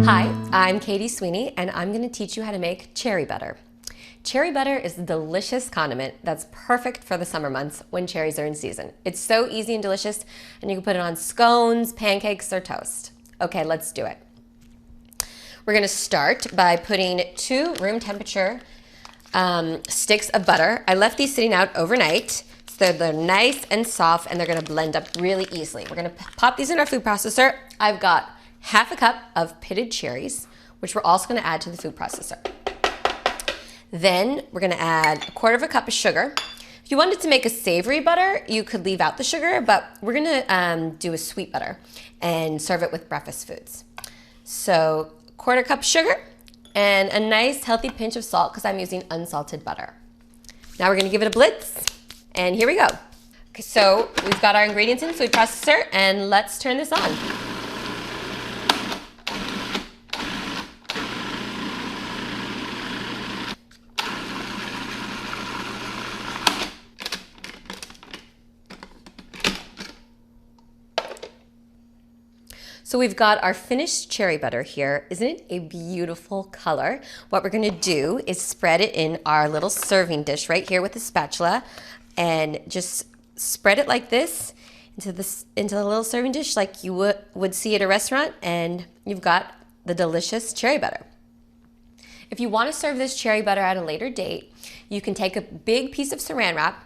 Hi, I'm Katie Sweeney, and I'm going to teach you how to make cherry butter. Cherry butter is a delicious condiment that's perfect for the summer months when cherries are in season. It's so easy and delicious, and you can put it on scones, pancakes, or toast. Okay, let's do it. We're going to start by putting 2 room temperature sticks of butter. I left these sitting out overnight, so they're nice and soft, and they're going to blend up really easily. We're going to pop these in our food processor. I've got half a cup of pitted cherries, which we're also going to add to the food processor. Then we're going to add 1/4 cup of sugar. If you wanted to make a savory butter, you could leave out the sugar, but we're going to do a sweet butter and serve it with breakfast foods. So 1/4 cup sugar and a nice healthy pinch of salt because I'm using unsalted butter. Now we're going to give it a blitz, and here we go. Okay, so we've got our ingredients in the food processor, and let's turn this on. So we've got our finished cherry butter here. Isn't it a beautiful color? What we're gonna do is spread it in our little serving dish right here with a spatula, and just spread it like this into the little serving dish like you would see at a restaurant, and you've got the delicious cherry butter. If you wanna serve this cherry butter at a later date, you can take a big piece of saran wrap,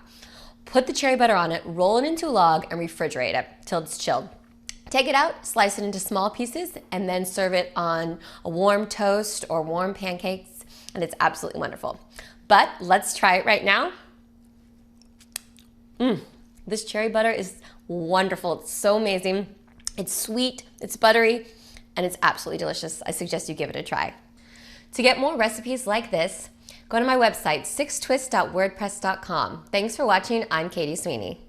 put the cherry butter on it, roll it into a log, and refrigerate it till it's chilled. Take it out, slice it into small pieces, and then serve it on a warm toast or warm pancakes, and it's absolutely wonderful. But let's try it right now. This cherry butter is wonderful. It's so amazing. It's sweet, it's buttery, and it's absolutely delicious. I suggest you give it a try. To get more recipes like this, go to my website, 6twist.wordpress.com. Thanks for watching. I'm Katie Sweeney.